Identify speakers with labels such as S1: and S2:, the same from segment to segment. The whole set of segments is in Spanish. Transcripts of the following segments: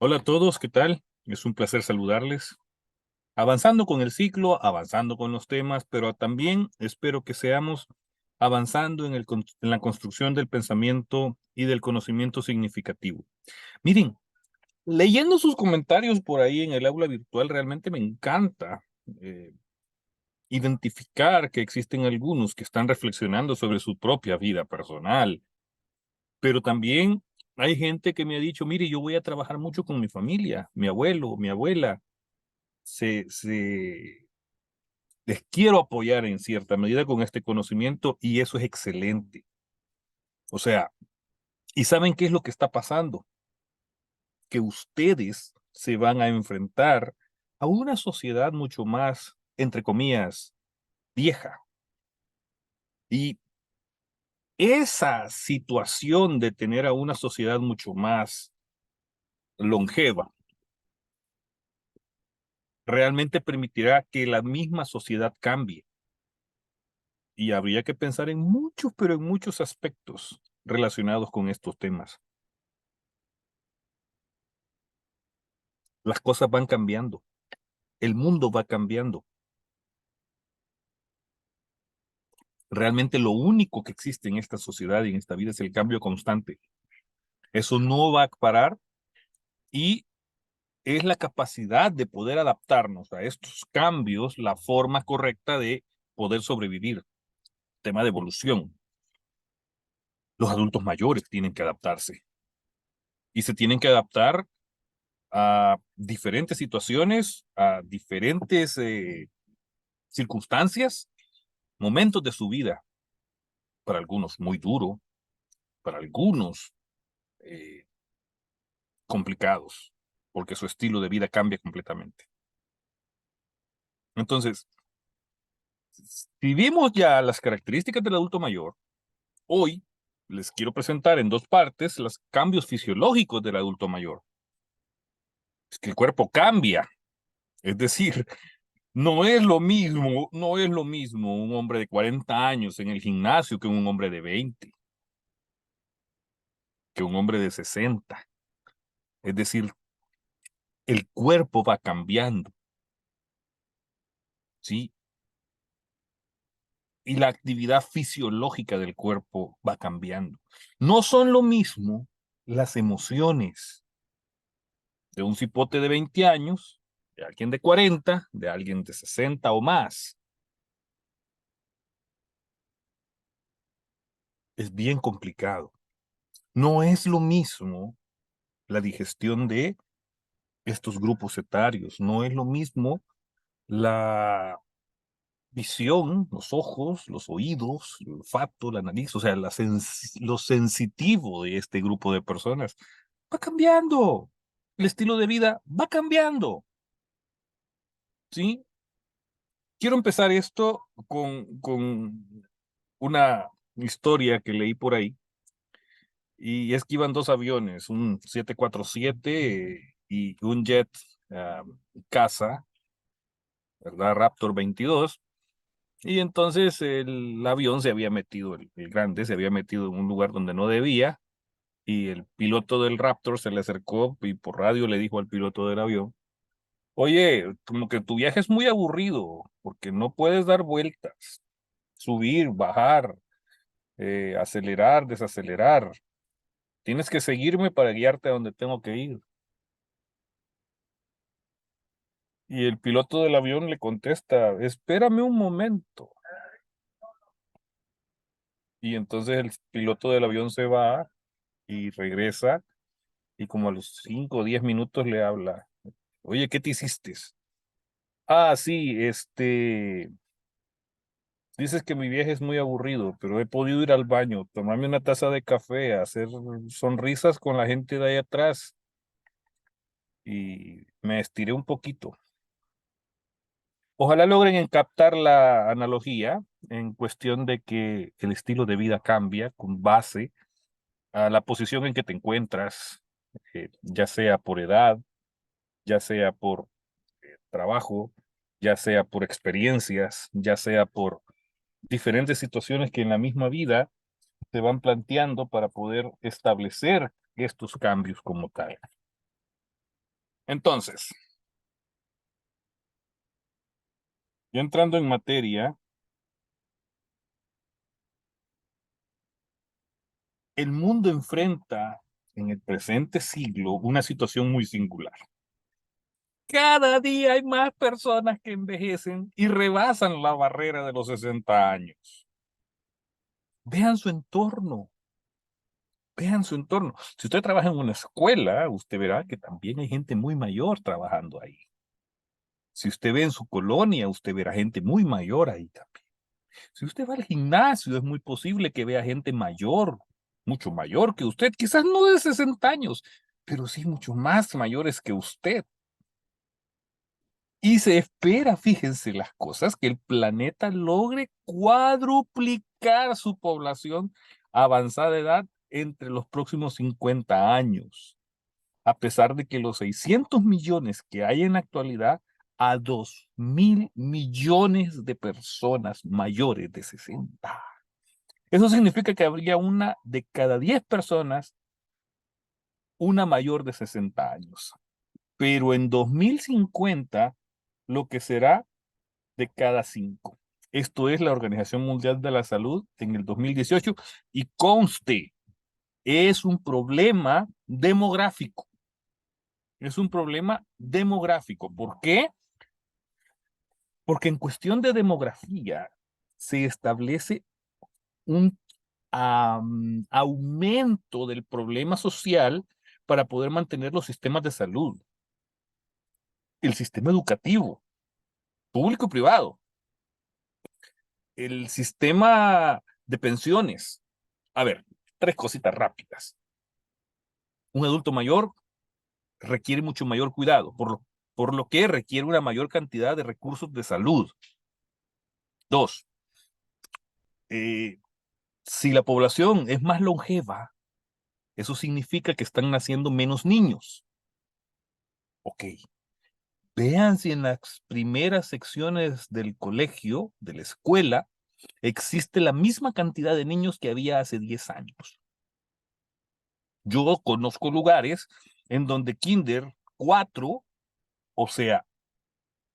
S1: Hola a todos, ¿qué tal? Es un placer saludarles. Avanzando con el ciclo, avanzando con los temas, pero también espero que seamos avanzando en la construcción del pensamiento y del conocimiento significativo. Miren, leyendo sus comentarios por ahí en el aula virtual, realmente me encanta eh, identificar que existen algunos que están reflexionando sobre su propia vida personal, pero también hay gente que me ha dicho, mire, yo voy a trabajar mucho con mi familia, mi abuelo, mi abuela se les quiero apoyar en cierta medida con este conocimiento y eso es excelente. O sea, ¿y saben qué es lo que está pasando? Que ustedes se van a enfrentar a una sociedad mucho más, entre comillas, vieja. Y esa situación de tener a una sociedad mucho más longeva realmente permitirá que la misma sociedad cambie. Y habría que pensar en muchos, pero en muchos aspectos relacionados con estos temas. Las cosas van cambiando, el mundo va cambiando. Realmente lo único que existe en esta sociedad y en esta vida es el cambio constante. Eso no va a parar y es la capacidad de poder adaptarnos a estos cambios, la forma correcta de poder sobrevivir. Tema de evolución. Los adultos mayores tienen que adaptarse y se tienen que adaptar a diferentes situaciones, a diferentes circunstancias, momentos de su vida. Para algunos muy duro, para algunos eh, complicados, porque su estilo de vida cambia completamente. Entonces, si vimos ya las características del adulto mayor, hoy les quiero presentar en dos partes los cambios fisiológicos del adulto mayor. Es que el cuerpo cambia, es decir, no es lo mismo un hombre de 40 años en el gimnasio que un hombre de 20, que un hombre de 60. Es decir, el cuerpo va cambiando, ¿sí? Y la actividad fisiológica del cuerpo va cambiando. No son lo mismo las emociones de un cipote de 20 años, de alguien de 40, de alguien de 60 o más. Es bien complicado. No es lo mismo la digestión de estos grupos etarios, no es lo mismo la visión, los ojos, los oídos, el olfato, la nariz, o sea, lo sensitivo de este grupo de personas va cambiando. El estilo de vida va cambiando, ¿sí? Quiero empezar esto con una historia que leí por ahí, y es que iban dos aviones, un 747 y un jet ah, caza, ¿verdad? Raptor 22. Y entonces el avión se había metido, el grande se había metido en un lugar donde no debía, y el piloto del Raptor se le acercó y por radio le dijo al piloto del avión, oye, como que tu viaje es muy aburrido, porque no puedes dar vueltas, subir, bajar, acelerar, desacelerar. Tienes que seguirme para guiarte a donde tengo que ir. Y el piloto del avión le contesta, espérame un momento. Y entonces el piloto del avión se va y regresa y como a los 5 o 10 minutos le habla, oye, ¿qué te hiciste? Ah, sí, dices que mi viaje es muy aburrido, pero he podido ir al baño, tomarme una taza de café, hacer sonrisas con la gente de ahí atrás y me estiré un poquito. Ojalá logren captar la analogía en cuestión de que el estilo de vida cambia con base a la posición en que te encuentras, ya sea por edad, ya sea por trabajo, ya sea por experiencias, ya sea por diferentes situaciones que en la misma vida se van planteando para poder establecer estos cambios como tal. Entonces, ya entrando en materia, el mundo enfrenta en el presente siglo una situación muy singular. Cada día hay más personas que envejecen y rebasan la barrera de los 60 años. Vean su entorno, vean su entorno. Si usted trabaja en una escuela, usted verá que también hay gente muy mayor trabajando ahí. Si usted ve en su colonia, usted verá gente muy mayor ahí también. Si usted va al gimnasio, es muy posible que vea gente mayor, mucho mayor que usted, quizás no de 60 años, pero sí mucho más mayores que usted. Y se espera, fíjense las cosas, que el planeta logre cuadruplicar su población avanzada de edad entre los próximos 50 años, a pesar de que los 600 millones que hay en la actualidad, a 2.000 millones de personas mayores de 60. Eso significa que habría una de cada 10 personas, una mayor de 60 años. Pero en 2050, lo que será de cada 5. Esto es la Organización Mundial de la Salud en el 2018 y conste, es un problema demográfico. Es un problema demográfico. ¿Por qué? Porque en cuestión de demografía se establece un aumento del problema social para poder mantener los sistemas de salud, el sistema educativo, público y privado, el sistema de pensiones. A ver, tres cositas rápidas. Un adulto mayor requiere mucho mayor cuidado, por lo que requiere una mayor cantidad de recursos de salud. Dos, eh, si la población es más longeva, eso significa que están naciendo menos niños. Ok. Vean si en las primeras secciones del colegio, de la escuela, existe la misma cantidad de niños que había hace 10 años. Yo conozco lugares en donde kinder 4, o sea,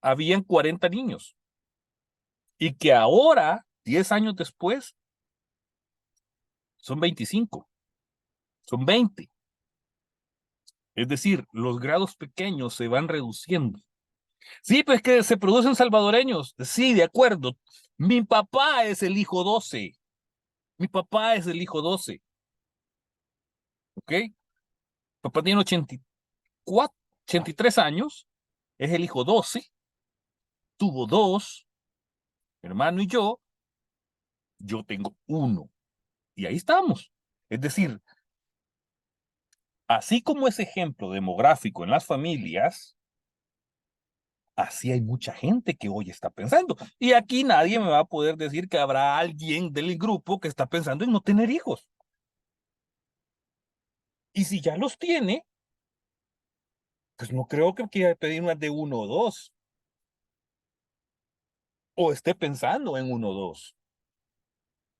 S1: habían 40 niños y que ahora, 10 años después, son 25, son 20. Es decir, los grados pequeños se van reduciendo. Sí, pues que se producen salvadoreños. Sí, de acuerdo. Mi papá es el hijo 12. Mi papá es el hijo 12. ¿Ok? Papá tiene 84, 83 años. Es el hijo 12. Tuvo dos, mi hermano y yo. Yo tengo uno. Y ahí estamos. Es decir, así como ese ejemplo demográfico en las familias, así hay mucha gente que hoy está pensando. Y aquí nadie me va a poder decir que habrá alguien del grupo que está pensando en no tener hijos. Y si ya los tiene, pues no creo que quiera pedir más de uno o dos. O esté pensando en uno o dos.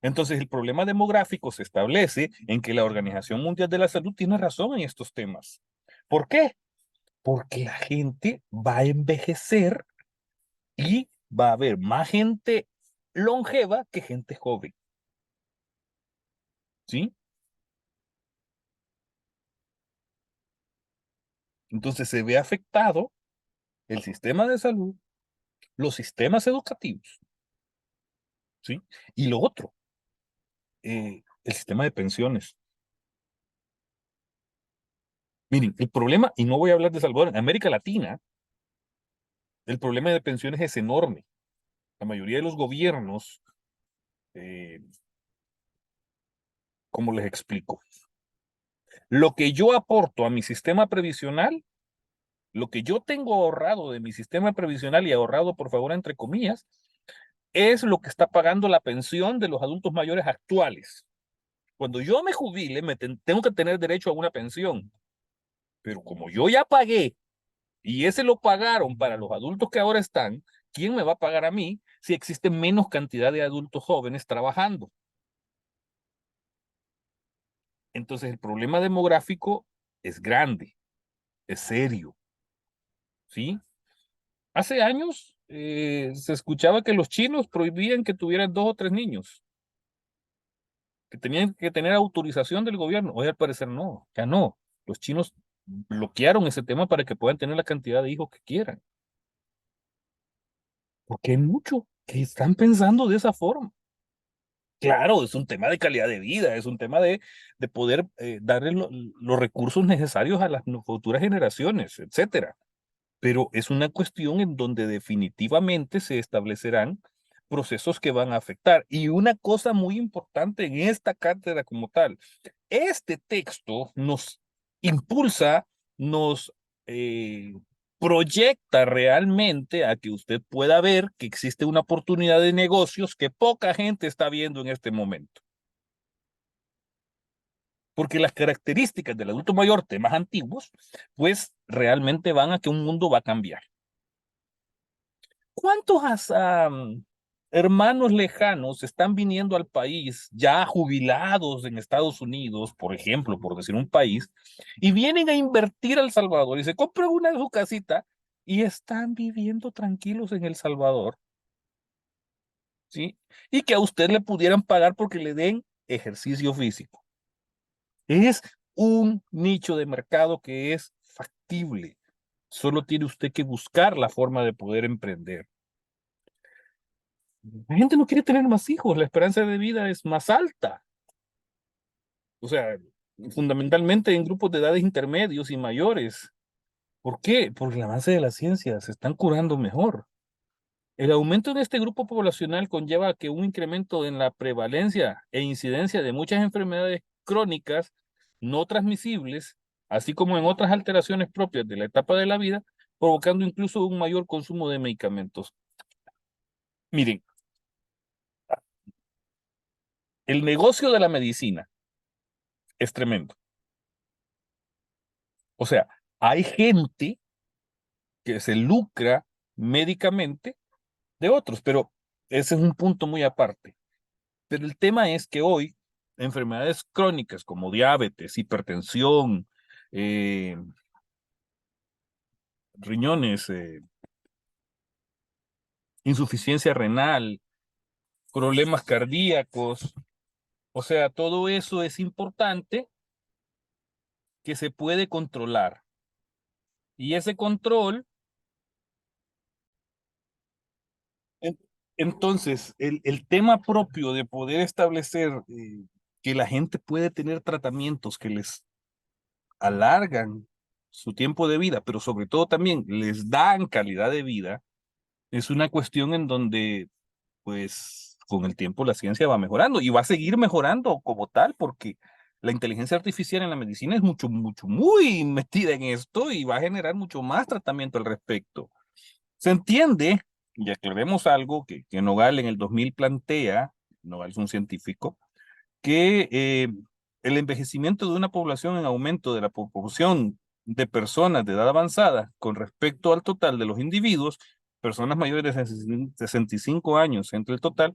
S1: Entonces el problema demográfico se establece en que la Organización Mundial de la Salud tiene razón en estos temas. ¿Por qué? Porque la gente va a envejecer y va a haber más gente longeva que gente joven. ¿Sí? Entonces se ve afectado el sistema de salud, los sistemas educativos, ¿sí? Y lo otro, el sistema de pensiones. Miren, el problema, y no voy a hablar de Salvador, en América Latina, el problema de pensiones es enorme. La mayoría de los gobiernos, eh, ¿cómo les explico? Lo que yo aporto a mi sistema previsional, lo que yo tengo ahorrado de mi sistema previsional y ahorrado, por favor, entre comillas, es lo que está pagando la pensión de los adultos mayores actuales. Cuando yo me jubile, tengo que tener derecho a una pensión. Pero como yo ya pagué y ese lo pagaron para los adultos que ahora están, ¿quién me va a pagar a mí si existe menos cantidad de adultos jóvenes trabajando? Entonces el problema demográfico es grande, es serio. ¿sí? Hace años se escuchaba que los chinos prohibían que tuvieran 2 o 3 niños, que tenían que tener autorización del gobierno. Hoy al parecer no, ya no. Los chinos bloquearon ese tema para que puedan tener la cantidad de hijos que quieran. Porque hay muchos que están pensando de esa forma. Claro, es un tema de calidad de vida, es un tema de poder darle los recursos necesarios a las futuras generaciones, etcétera. Pero es una cuestión en donde definitivamente se establecerán procesos que van a afectar. Y una cosa muy importante en esta cátedra como tal, este texto nos impulsa, nos eh, proyecta realmente a que usted pueda ver que existe una oportunidad de negocios que poca gente está viendo en este momento. Porque las características del adulto mayor, temas antiguos, pues realmente van a que un mundo va a cambiar. ¿Cuántos hermanos lejanos están viniendo al país ya jubilados en Estados Unidos, por ejemplo, por decir un país, y vienen a invertir a El Salvador y se compran una de su casita y están viviendo tranquilos en El Salvador, ¿sí? Y que a usted le pudieran pagar porque le den ejercicio físico. Es un nicho de mercado que es factible. Solo tiene usted que buscar la forma de poder emprender. La gente no quiere tener más hijos, la esperanza de vida es más alta. O sea, fundamentalmente en grupos de edades intermedios y mayores. ¿Por qué? Porque el avance de la ciencia se están curando mejor. El aumento de este grupo poblacional conlleva que un incremento en la prevalencia e incidencia de muchas enfermedades crónicas no transmisibles, así como en otras alteraciones propias de la etapa de la vida, provocando incluso un mayor consumo de medicamentos. Miren, el negocio de la medicina es tremendo. O sea, hay gente que se lucra médicamente de otros, pero ese es un punto muy aparte. Pero el tema es que hoy enfermedades crónicas como diabetes, hipertensión, eh, riñones, insuficiencia renal, problemas cardíacos, o sea, todo eso es importante que se puede controlar. Y ese control, en- entonces, el tema propio de poder establecer que la gente puede tener tratamientos que les alargan su tiempo de vida, pero sobre todo también les dan calidad de vida, es una cuestión en donde, pues, con el tiempo la ciencia va mejorando y va a seguir mejorando como tal, porque la inteligencia artificial en la medicina es mucho, mucho, muy metida en esto y va a generar mucho más tratamiento al respecto. Se entiende, y aclaremos algo que Nogal en el 2000 plantea, Nogal es un científico, que el envejecimiento de una población en aumento de la proporción de personas de edad avanzada con respecto al total de los individuos, personas mayores de 65 años entre el total,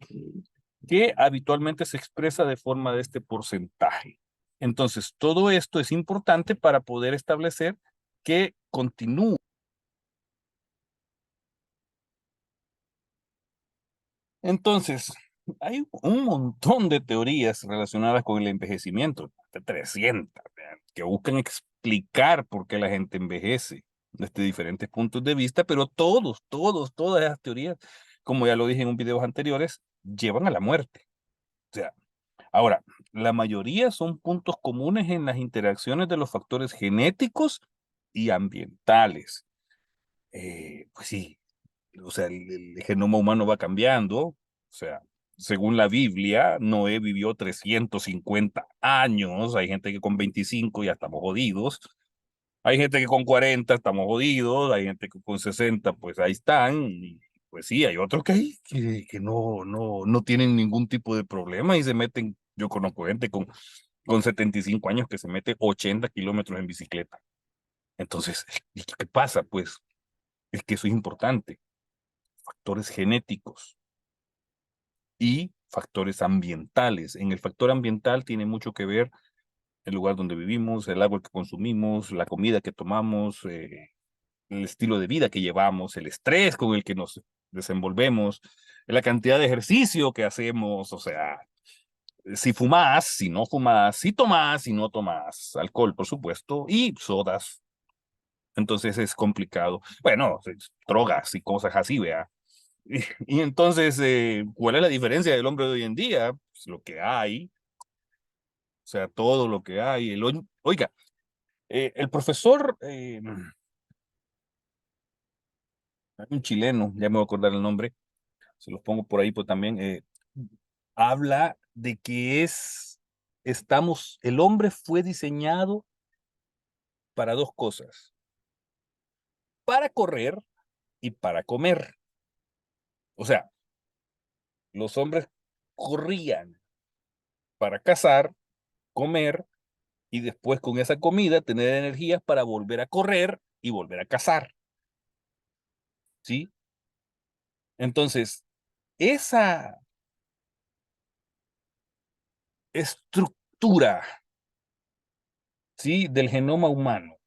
S1: que habitualmente se expresa de forma de este porcentaje. Entonces, todo esto es importante para poder establecer que continúe. Entonces, hay un montón de teorías relacionadas con el envejecimiento, de 300, vean, que buscan explicar por qué la gente envejece desde diferentes puntos de vista, pero todas esas teorías, como ya lo dije en un videos anteriores, llevan a la muerte. O sea, ahora, la mayoría son puntos comunes en las interacciones de los factores genéticos y ambientales. Pues sí, o sea, el genoma humano va cambiando, o sea, según la Biblia, Noé vivió 350 años, hay gente que con 25 ya estamos jodidos, hay gente que con 40 estamos jodidos, hay gente que con 60 pues ahí están, y pues sí, hay otros que no tienen ningún tipo de problema y se meten, yo conozco gente con 75 años que se mete 80 kilómetros en bicicleta. Entonces, ¿y qué pasa? Pues es que eso es importante, factores genéticos y factores ambientales. En el factor ambiental tiene mucho que ver el lugar donde vivimos, el agua que consumimos, la comida que tomamos, el estilo de vida que llevamos, el estrés con el que nos desenvolvemos, la cantidad de ejercicio que hacemos, o sea, si fumas, si no fumas, si tomas, si no tomas, alcohol, por supuesto, y sodas. Entonces es complicado. Bueno, drogas y cosas así, vea. Y entonces, ¿cuál es la diferencia del hombre de hoy en día? Pues lo que hay, o sea, todo lo que hay. Oiga, el profesor, un chileno, ya me voy a acordar el nombre, se los pongo por ahí, pues también, habla de que el hombre fue diseñado para dos cosas, para correr y para comer. O sea, los hombres corrían para cazar, comer y después con esa comida tener energías para volver a correr y volver a cazar, ¿sí? Entonces, esa estructura, ¿sí? Del genoma humano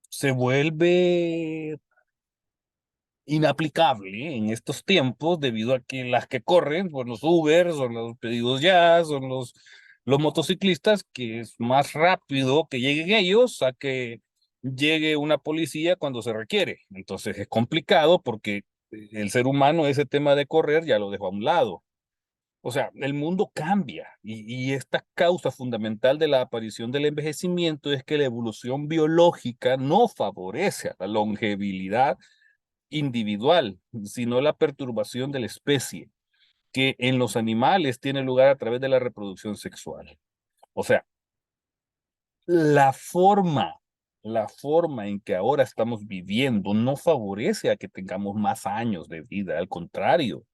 S1: se vuelve inaplicable en estos tiempos debido a que las que corren, son los Uber, son los pedidos ya, son los motociclistas, que es más rápido que lleguen ellos a que llegue una policía cuando se requiere. Entonces es complicado porque el ser humano ese tema de correr ya lo dejó a un lado. O sea, el mundo cambia y esta causa fundamental de la aparición del envejecimiento es que la evolución biológica no favorece a la longevidad individual, sino la perturbación de la especie, que en los animales tiene lugar a través de la reproducción sexual. O sea, la forma, la forma en que ahora estamos viviendo no favorece a que tengamos más años de vida, al contrario,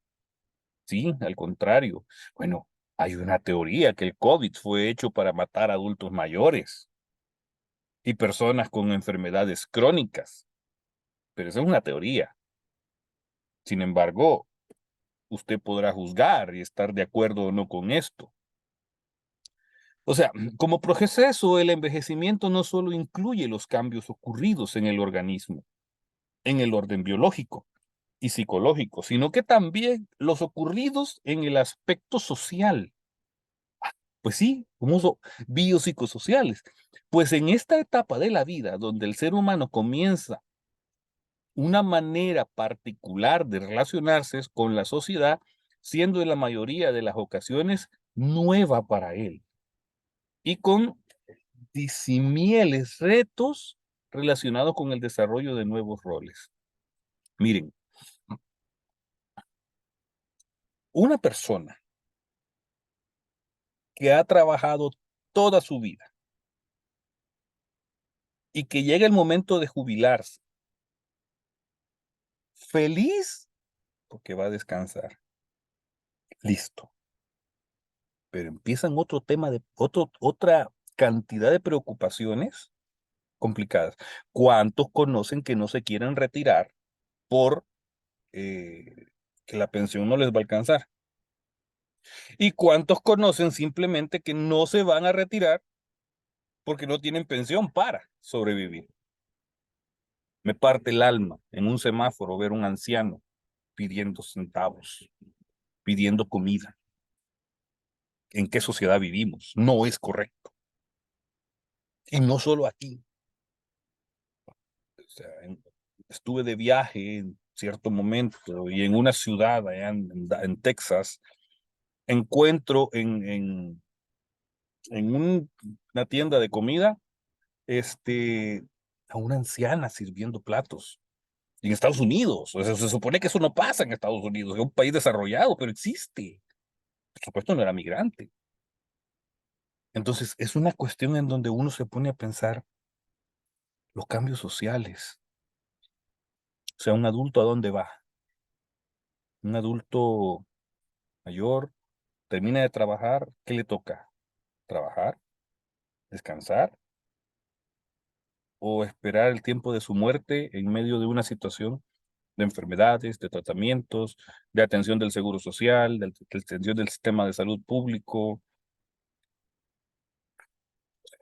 S1: sí, al contrario. Bueno, hay una teoría que el COVID fue hecho para matar a adultos mayores y personas con enfermedades crónicas, pero esa es una teoría. Sin embargo, usted podrá juzgar y estar de acuerdo o no con esto. O sea, como proceso, el envejecimiento no solo incluye los cambios ocurridos en el organismo, en el orden biológico y psicológico, sino que también los ocurridos en el aspecto social. Pues sí, como biopsicosociales. Pues en esta etapa de la vida, donde el ser humano comienza una manera particular de relacionarse con la sociedad, siendo en la mayoría de las ocasiones nueva para él y con disimieles retos relacionados con el desarrollo de nuevos roles. Miren, una persona que ha trabajado toda su vida y que llega el momento de jubilarse, feliz porque va a descansar, listo. Pero empiezan otra cantidad de preocupaciones complicadas. ¿Cuántos conocen que no se quieren retirar por que la pensión no les va a alcanzar? ¿Y cuántos conocen simplemente que no se van a retirar porque no tienen pensión para sobrevivir? Me parte el alma en un semáforo ver un anciano pidiendo centavos, pidiendo comida. ¿En qué sociedad vivimos? No es correcto. Y no solo aquí. O sea, estuve de viaje en cierto momento y en una ciudad allá en Texas, encuentro en una tienda de comida a una anciana sirviendo platos. En Estados Unidos, o sea, se supone que eso no pasa en Estados Unidos, es un país desarrollado, pero existe. Por supuesto, no era migrante. Entonces, es una cuestión en donde uno se pone a pensar los cambios sociales. O sea, un adulto, ¿a dónde va? Un adulto mayor termina de trabajar, ¿qué le toca? ¿Trabajar? ¿Descansar? ¿O esperar el tiempo de su muerte en medio de una situación de enfermedades, de tratamientos, de atención del seguro social, de atención del sistema de salud público?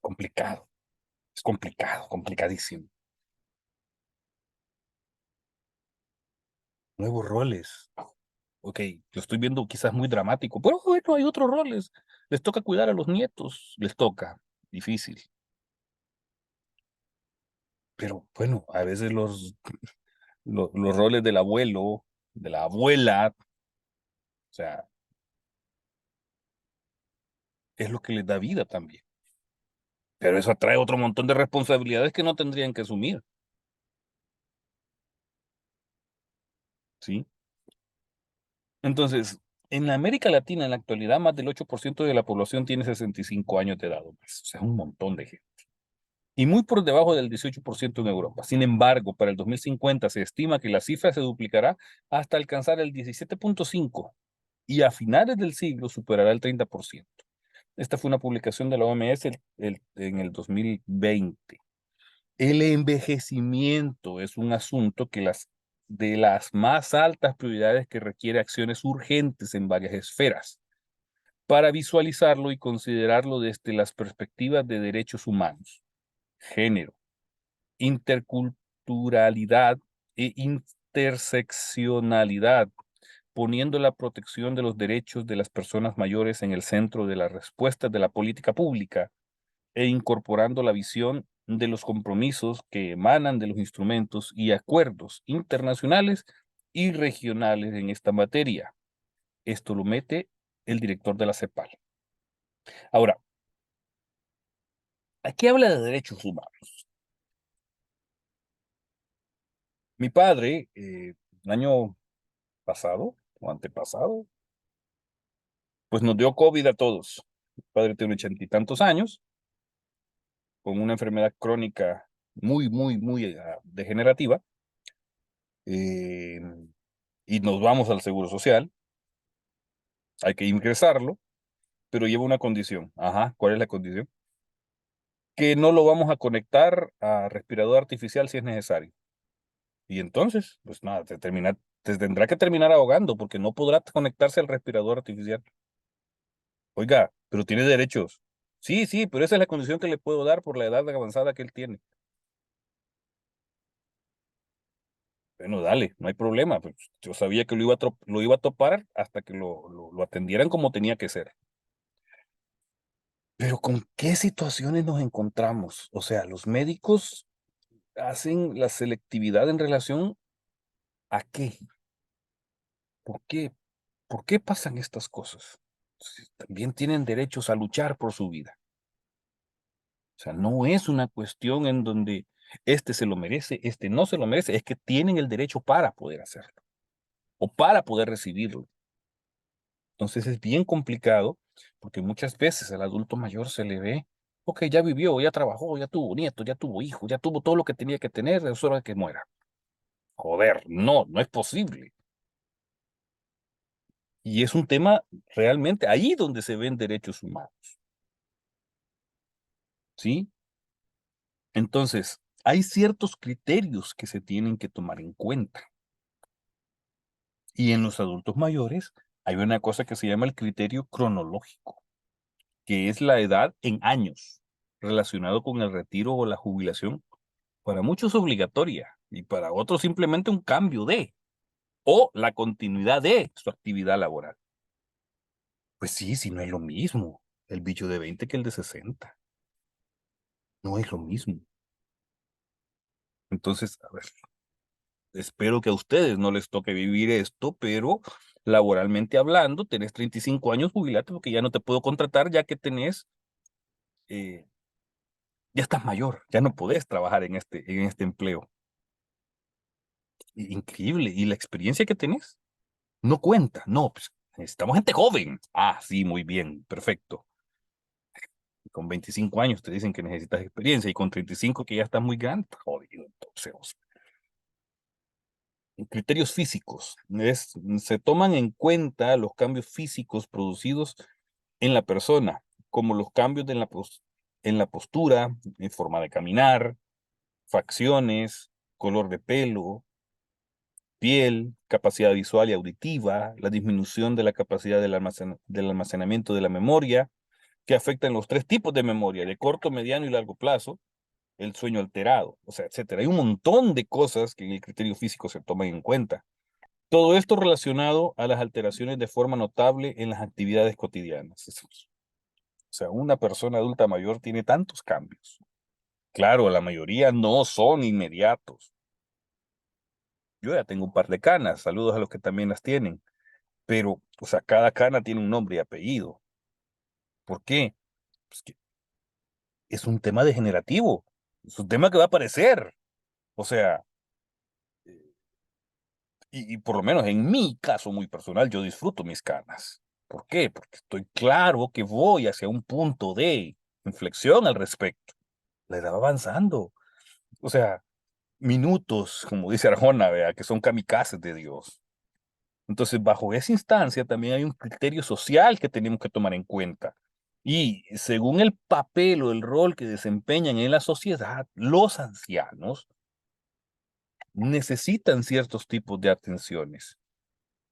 S1: Complicado, es complicado, complicadísimo. Nuevos roles. Ok, lo estoy viendo quizás muy dramático, pero bueno, hay otros roles. Les toca cuidar a los nietos, les toca. Difícil. Pero bueno, a veces los roles del abuelo, de la abuela, o sea, es lo que les da vida también. Pero eso atrae otro montón de responsabilidades que no tendrían que asumir, ¿sí? Entonces, en la América Latina, en la actualidad, más del 8% de la población tiene 65 años de edad o más. O sea, es un montón de gente. Y muy por debajo del 18% en Europa. Sin embargo, para el 2050 se estima que la cifra se duplicará hasta alcanzar el 17,5% y a finales del siglo superará el 30%. Esta fue una publicación de la OMS en el 2020. El envejecimiento es un asunto de las más altas prioridades que requiere acciones urgentes en varias esferas para visualizarlo y considerarlo desde las perspectivas de derechos humanos, género, interculturalidad e interseccionalidad, poniendo la protección de los derechos de las personas mayores en el centro de las respuestas de la política pública e incorporando la visión de los compromisos que emanan de los instrumentos y acuerdos internacionales y regionales en esta materia. Esto lo mete el director de la CEPAL. Ahora, aquí habla de derechos humanos. Mi padre, el año pasado o antepasado, pues nos dio COVID a todos. Mi padre tiene 80 y tantos años, con una enfermedad crónica muy degenerativa, eh, y nos vamos al Seguro Social, hay que ingresarlo, pero lleva una condición. Ajá, ¿cuál es la condición? Que no lo vamos a conectar a respirador artificial si es necesario. Y entonces, pues nada, te tendrá que terminar ahogando porque no podrá conectarse al respirador artificial. Oiga, pero tiene derechos. Sí, sí, pero esa es la condición que le puedo dar por la edad avanzada que él tiene. Bueno, dale, no hay problema. Pues, yo sabía que lo iba a topar hasta que lo atendieran como tenía que ser. Pero ¿con qué situaciones nos encontramos? O sea, los médicos hacen la selectividad en relación a qué. ¿Por qué? ¿Por qué pasan estas cosas? Si también tienen derechos a luchar por su vida. O sea, no es una cuestión en donde este se lo merece, este no se lo merece, es que tienen el derecho para poder hacerlo o para poder recibirlo. Entonces es bien complicado porque muchas veces al adulto mayor se le ve, ok, ya vivió, ya trabajó, ya tuvo nietos, ya tuvo hijos, ya tuvo todo lo que tenía que tener, es hora de que muera. Joder, no, no es posible. Y es un tema realmente ahí donde se ven derechos humanos, ¿sí? Entonces, hay ciertos criterios que se tienen que tomar en cuenta. Y en los adultos mayores hay una cosa que se llama el criterio cronológico, que es la edad en años relacionado con el retiro o la jubilación. Para muchos obligatoria y para otros simplemente un cambio de o la continuidad de su actividad laboral. Pues sí, sí, no es lo mismo el bicho de 20 que el de 60. No es lo mismo. Entonces, a ver, espero que a ustedes no les toque vivir esto, pero laboralmente hablando, tenés 35 años, jubilate porque ya no te puedo contratar ya que eh, ya estás mayor, ya no podés trabajar en este empleo. Increíble. ¿Y la experiencia que tenés? No cuenta. No, pues necesitamos gente joven. Ah, sí, muy bien, perfecto. Con 25 años te dicen que necesitas experiencia y con 35 que ya estás muy grande, está jodido. Entonces, o sea, criterios físicos. Se toman en cuenta los cambios físicos producidos en la persona, como los cambios en la postura, en forma de caminar, facciones, color de pelo, piel, capacidad visual y auditiva, la disminución de la capacidad del almacenamiento de la memoria, que afectan los tres tipos de memoria, de corto, mediano y largo plazo, el sueño alterado, o sea, etcétera. Hay un montón de cosas que en el criterio físico se toman en cuenta. Todo esto relacionado a las alteraciones de forma notable en las actividades cotidianas. O sea, una persona adulta mayor tiene tantos cambios. Claro, la mayoría no son inmediatos. Yo ya tengo un par de canas, saludos a los que también las tienen, pero, o sea, cada cana tiene un nombre y apellido. ¿Por qué? Pues que es un tema degenerativo, es un tema que va a aparecer. O sea, y por lo menos en mi caso muy personal, yo disfruto mis canas. ¿Por qué? Porque estoy claro que voy hacia un punto de inflexión al respecto. La edad va avanzando. O sea, minutos, como dice Arjona, vea, que son kamikazes de Dios. Entonces, bajo esa instancia también hay un criterio social que tenemos que tomar en cuenta. Y según el papel o el rol que desempeñan en la sociedad, los ancianos necesitan ciertos tipos de atenciones.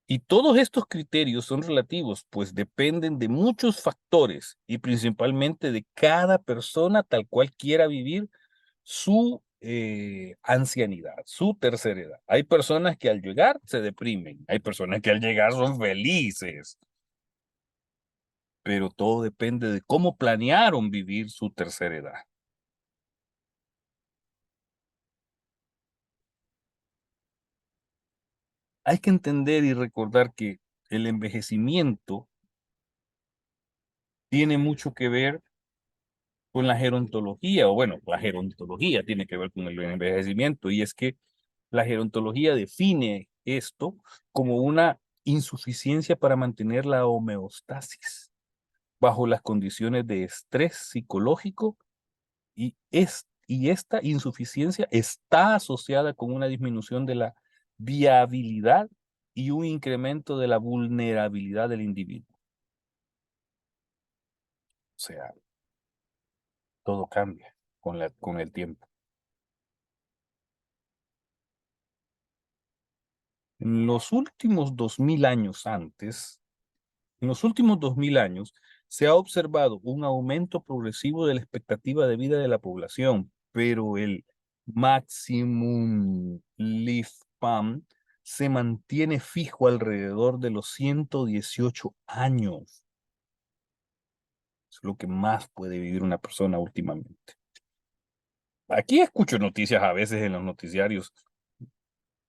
S1: Y todos estos criterios son relativos, pues dependen de muchos factores y principalmente de cada persona tal cual quiera vivir su ancianidad, su tercera edad. Hay personas que al llegar se deprimen, hay personas que al llegar son felices, pero todo depende de cómo planearon vivir su tercera edad. Hay que entender y recordar que el envejecimiento tiene mucho que ver con la gerontología, o bueno, la gerontología tiene que ver con el envejecimiento, y es que la gerontología define esto como una insuficiencia para mantener la homeostasis bajo las condiciones de estrés psicológico y esta insuficiencia está asociada con una disminución de la viabilidad y un incremento de la vulnerabilidad del individuo. O sea, todo cambia con el tiempo. En los últimos 2000 años antes, en los últimos 2000 años, se ha observado un aumento progresivo de la expectativa de vida de la población, pero el maximum lifespan se mantiene fijo alrededor de los 118 años. Es lo que más puede vivir una persona últimamente. Aquí escucho noticias a veces en los noticiarios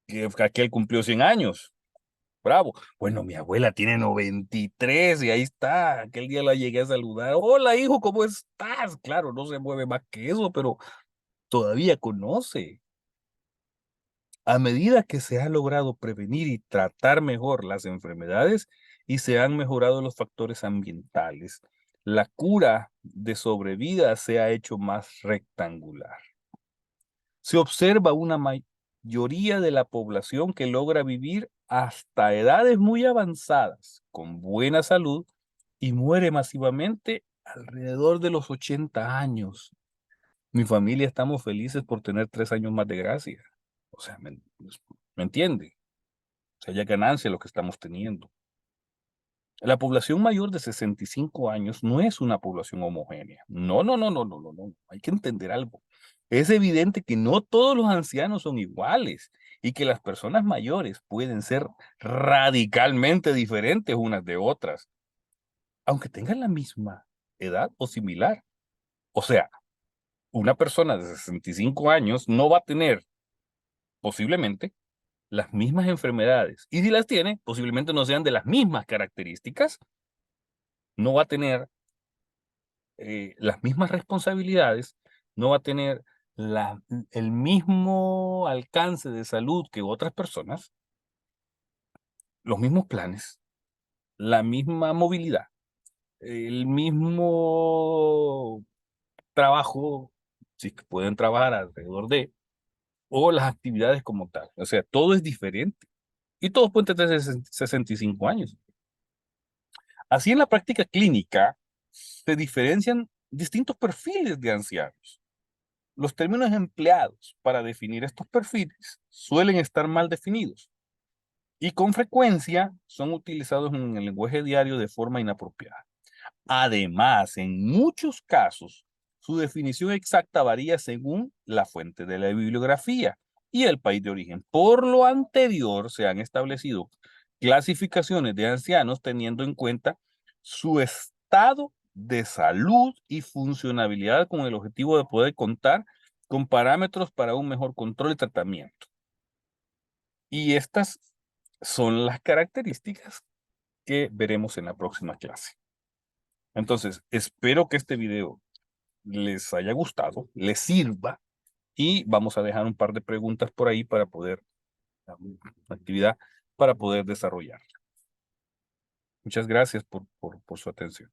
S1: que aquel cumplió 100 años. Bravo. Bueno, mi abuela tiene 93 y ahí está. Aquel día la llegué a saludar. Hola, hijo, ¿cómo estás? Claro, no se mueve más que eso, pero todavía conoce. A medida que se ha logrado prevenir y tratar mejor las enfermedades y se han mejorado los factores ambientales, la cura de sobrevida se ha hecho más rectangular. Se observa una mayoría de la población que logra vivir hasta edades muy avanzadas, con buena salud, y muere masivamente alrededor de los 80 años. Mi familia estamos felices por tener 3 años más de gracia. O sea, ¿me entiende? O sea, ya ganancia lo que estamos teniendo. La población mayor de 65 años no es una población homogénea. No, no, no, no, no, no, no. Hay que entender algo. Es evidente que no todos los ancianos son iguales y que las personas mayores pueden ser radicalmente diferentes unas de otras, aunque tengan la misma edad o similar. O sea, una persona de 65 años no va a tener posiblemente las mismas enfermedades y si las tiene, posiblemente no sean de las mismas características, no va a tener las mismas responsabilidades, no va a tener el mismo alcance de salud que otras personas, los mismos planes, la misma movilidad, el mismo trabajo, si es que pueden trabajar alrededor de, o las actividades como tal. O sea, todo es diferente y todos pueden tener 65 años. Así en la práctica clínica se diferencian distintos perfiles de ancianos. Los términos empleados para definir estos perfiles suelen estar mal definidos y con frecuencia son utilizados en el lenguaje diario de forma inapropiada. Además, en muchos casos, su definición exacta varía según la fuente de la bibliografía y el país de origen. Por lo anterior, se han establecido clasificaciones de ancianos teniendo en cuenta su estado de salud y funcionabilidad con el objetivo de poder contar con parámetros para un mejor control y tratamiento. Y estas son las características que veremos en la próxima clase. Entonces, espero que este video les haya gustado, les sirva, y vamos a dejar un par de preguntas por ahí para poder, actividad para poder desarrollar. Muchas gracias por su atención.